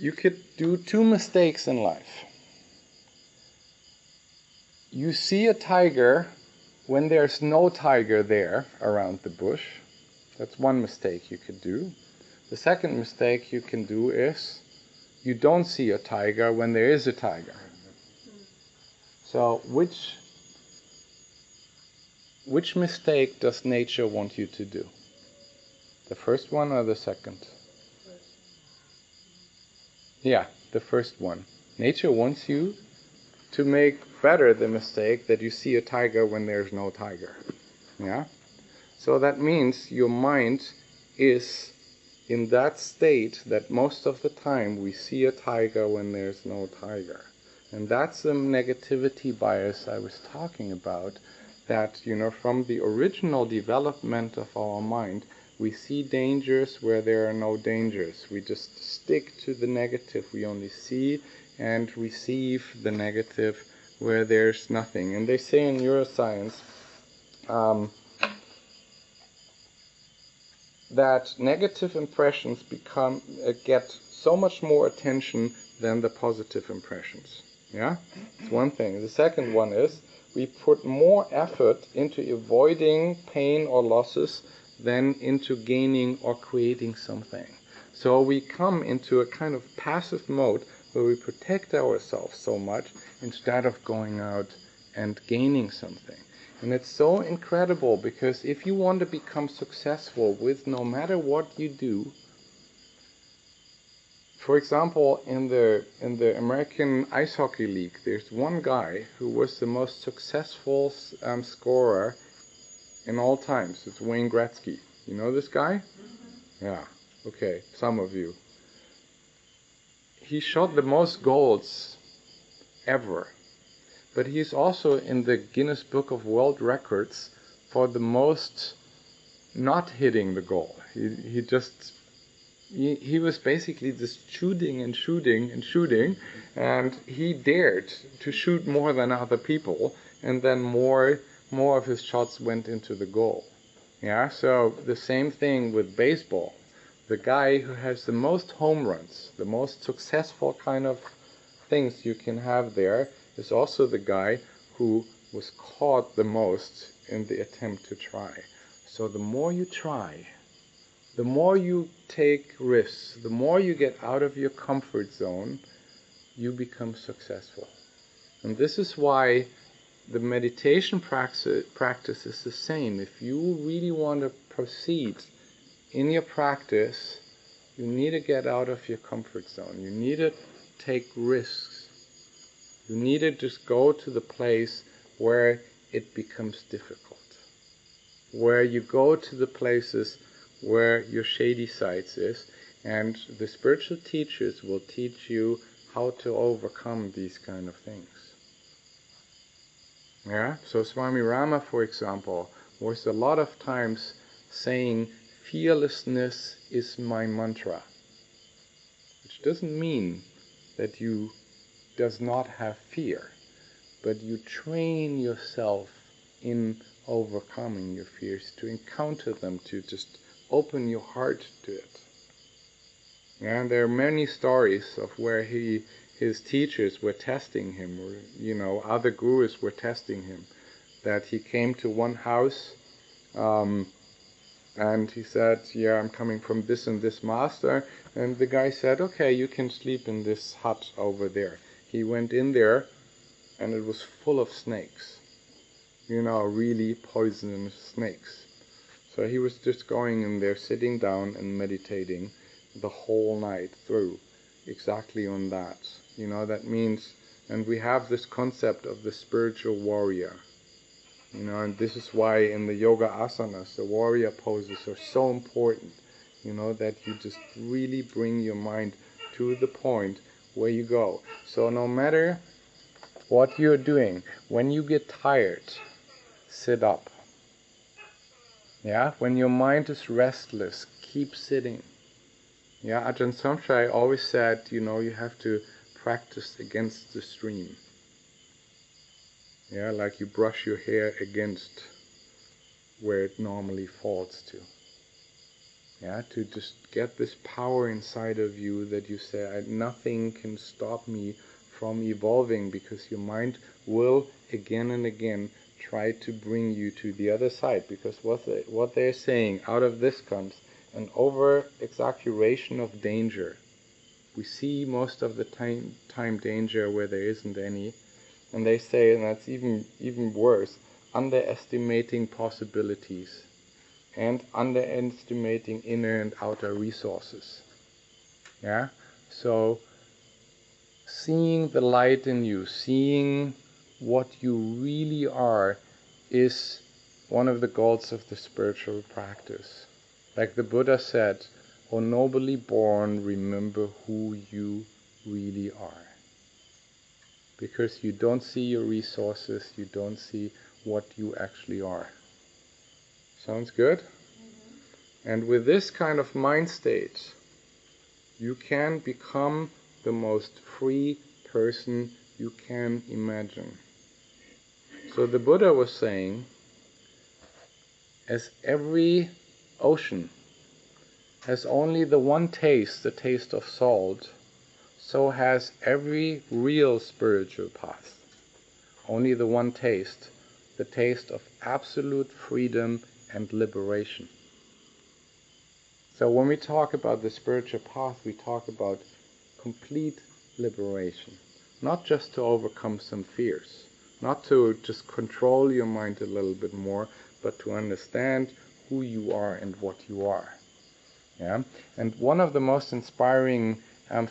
You could do two mistakes in life. You see a tiger when there's no tiger there around the bush. That's one mistake you could do. The second mistake you can do is you don't see a tiger when there is a tiger. So which mistake does nature want you to do? The first one or the second? Yeah, the first one. Nature wants you to make better the mistake that you see a tiger when there's no tiger. Yeah? So that means your mind is in that state that most of the time we see a tiger when there's no tiger. And that's the negativity bias I was talking about, that, from the original development of our mind, we see dangers where there are no dangers. We just stick to the negative. We only see and receive the negative where there's nothing. And they say in neuroscience that negative impressions get so much more attention than the positive impressions. Yeah? It's one thing. The second one is we put more effort into avoiding pain or losses than into gaining or creating something. So we come into a kind of passive mode where we protect ourselves so much instead of going out and gaining something. And it's so incredible, because if you want to become successful with no matter what you do, for example, in the American Ice Hockey League, there's one guy who was the most successful scorer in all times. It's Wayne Gretzky. You know this guy? Yeah. Okay, some of you. He shot the most goals ever. But he's also in the Guinness Book of World Records for the most not hitting the goal. He was basically just shooting, and he dared to shoot more than other people, and then more of his shots went into the goal. Yeah, so the same thing with baseball. The guy who has the most home runs, the most successful kind of things you can have there, is also the guy who was caught the most in the attempt to try. So the more you try, the more you take risks, the more you get out of your comfort zone, you become successful. And this is why the meditation practice is the same. If you really want to proceed in your practice, you need to get out of your comfort zone. You need to take risks. You need to just go to the place where it becomes difficult, where you go to the places where your shady sides is, and the spiritual teachers will teach you how to overcome these kind of things. Yeah? So Swami Rama, for example, was a lot of times saying, fearlessness is my mantra, which doesn't mean that you does not have fear, but you train yourself in overcoming your fears, to encounter them, to just open your heart to it. And there are many stories of where his teachers were testing him, or other gurus were testing him, that he came to one house and he said, yeah, I'm coming from this and this master, and the guy said, okay, you can sleep in this hut over there. He went in there, and it was full of snakes. Really poisonous snakes. So he was just going in there, sitting down and meditating the whole night through, exactly on that. That means, and we have this concept of the spiritual warrior. And this is why in the yoga asanas, the warrior poses are so important. That you just really bring your mind to the point where you go. So no matter what you're doing, when you get tired, sit up. Yeah, when your mind is restless, keep sitting. Yeah, Ajahn Somshai always said, you have to practice against the stream. Yeah, like you brush your hair against where it normally falls to. Yeah, to just get this power inside of you that you say, nothing can stop me from evolving, because your mind will again and again try to bring you to the other side. Because what they're saying, out of this comes an over-exaggeration of danger. We see most of the time danger where there isn't any. And they say, and that's even worse, underestimating possibilities and underestimating inner and outer resources. Yeah? So, seeing the light in you, seeing what you really are, is one of the goals of the spiritual practice. Like the Buddha said, "O nobly born, remember who you really are." Because you don't see your resources, you don't see what you actually are. Sounds good? Mm-hmm. And with this kind of mind state, you can become the most free person you can imagine. So the Buddha was saying, as every ocean has only the one taste, the taste of salt, so has every real spiritual path only the one taste, the taste of absolute freedom and liberation. So when we talk about the spiritual path, we talk about complete liberation. Not just to overcome some fears, not to just control your mind a little bit more, but to understand who you are and what you are. Yeah? And one of the most inspiring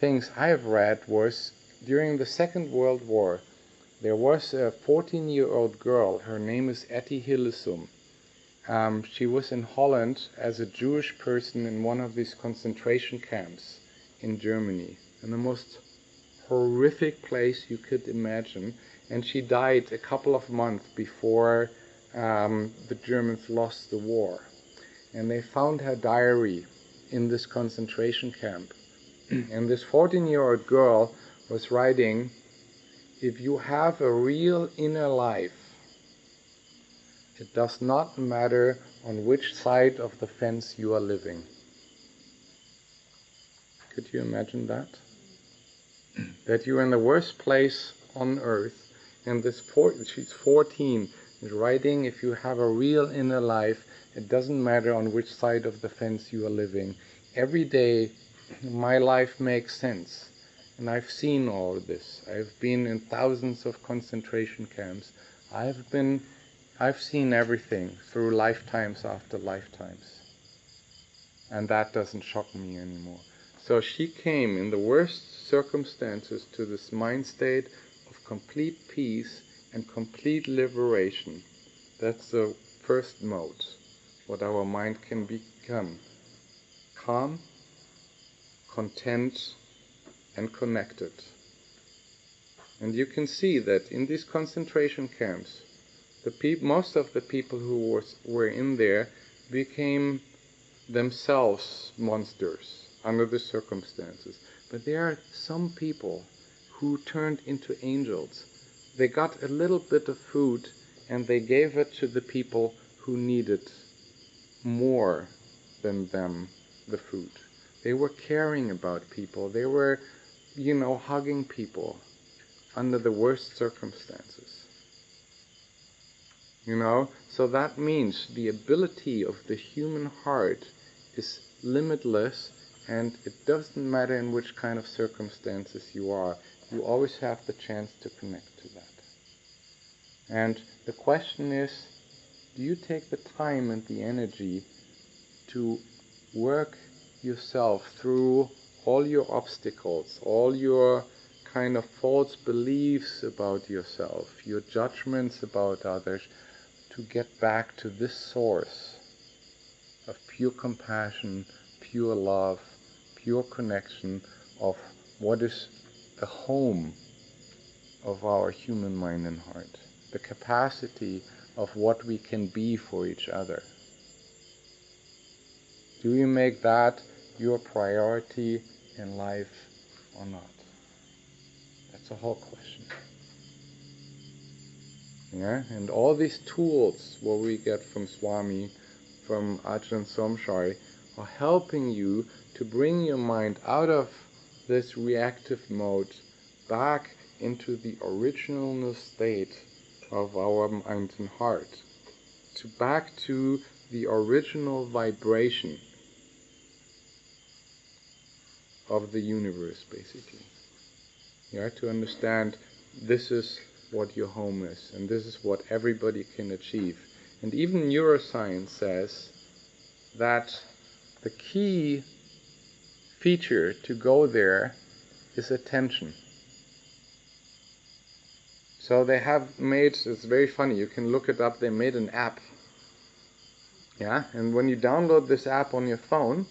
things I have read was during the Second World War. There was a 14-year-old girl, her name is Etty Hillesum. She was in Holland as a Jewish person in one of these concentration camps in Germany, in the most horrific place you could imagine. And she died a couple of months before the Germans lost the war. And they found her diary in this concentration camp. And this 14-year-old girl was writing, "If you have a real inner life, it does not matter on which side of the fence you are living." Could you imagine that? That you're in the worst place on earth, and she's 14, is writing, "If you have a real inner life, it doesn't matter on which side of the fence you are living. Every day, my life makes sense. And I've seen all of this. I've been in thousands of concentration camps. I've seen everything through lifetimes after lifetimes. And that doesn't shock me anymore." So she came in the worst circumstances to this mind state of complete peace and complete liberation. That's the first mode, what our mind can become. Calm, content, and connected. And you can see that in these concentration camps, most of the people who were in there became themselves monsters under the circumstances. But there are some people who turned into angels. They got a little bit of food and they gave it to the people who needed more than them the food. They were caring about people. They were, hugging people under the worst circumstances. So that means the ability of the human heart is limitless, and it doesn't matter in which kind of circumstances you are. You always have the chance to connect to that. And the question is, do you take the time and the energy to work yourself through all your obstacles, all your kind of false beliefs about yourself, your judgments about others, to get back to this source of pure compassion, pure love, pure connection of what is the home of our human mind and heart, the capacity of what we can be for each other? Do you make that your priority in life or not? That's a whole question. Yeah, and all these tools what we get from Swami, from Ajahn Somshai, are helping you to bring your mind out of this reactive mode back into the original state of our mind and heart, back to the original vibration of the universe, basically. You have to understand this is what your home is, and this is what everybody can achieve. And even neuroscience says that the key feature to go there is attention. So they have made, it's very funny, you can look it up, they made an app. Yeah, and when you download this app on your phone,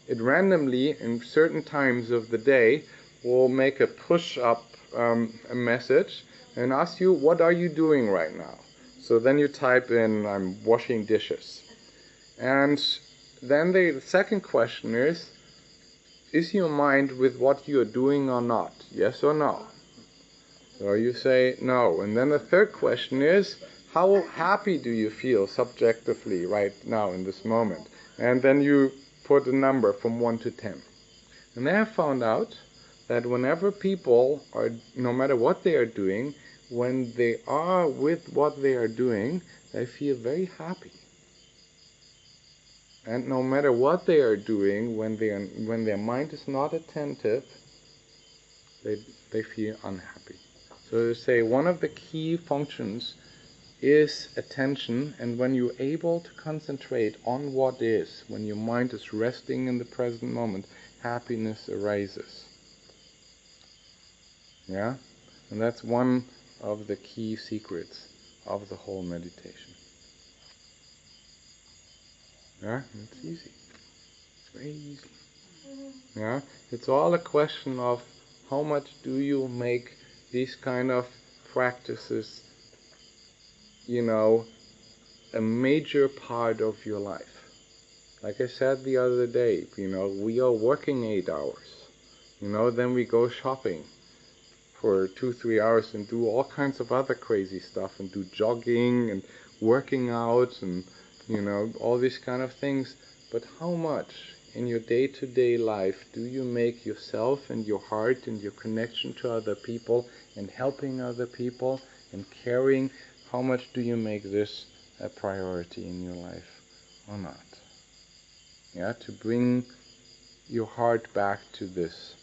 it randomly, in certain times of the day, will make a push-up a message and ask you, what are you doing right now? So then you type in, I'm washing dishes. And then the second question is your mind with what you are doing or not? Yes or no? So you say no. And then the third question is, how happy do you feel subjectively right now in this moment? And then you put a number from 1 to 10. And they have found out that whenever people are, no matter what they are doing, when they are with what they are doing, they feel very happy. And no matter what they are doing, when their mind is not attentive, they feel unhappy. So they say one of the key functions is attention, and when you're able to concentrate on what is, when your mind is resting in the present moment, happiness arises. Yeah? And that's one of the key secrets of the whole meditation. Yeah? It's easy. It's very easy. Yeah? It's all a question of how much do you make these kind of practices, a major part of your life. Like I said the other day, we are working 8 hours. Then we go shopping for 2-3 hours and do all kinds of other crazy stuff and do jogging and working out and all these kind of things. But how much in your day-to-day life do you make yourself and your heart and your connection to other people and helping other people and caring, how much do you make this a priority in your life or not? Yeah, to bring your heart back to this.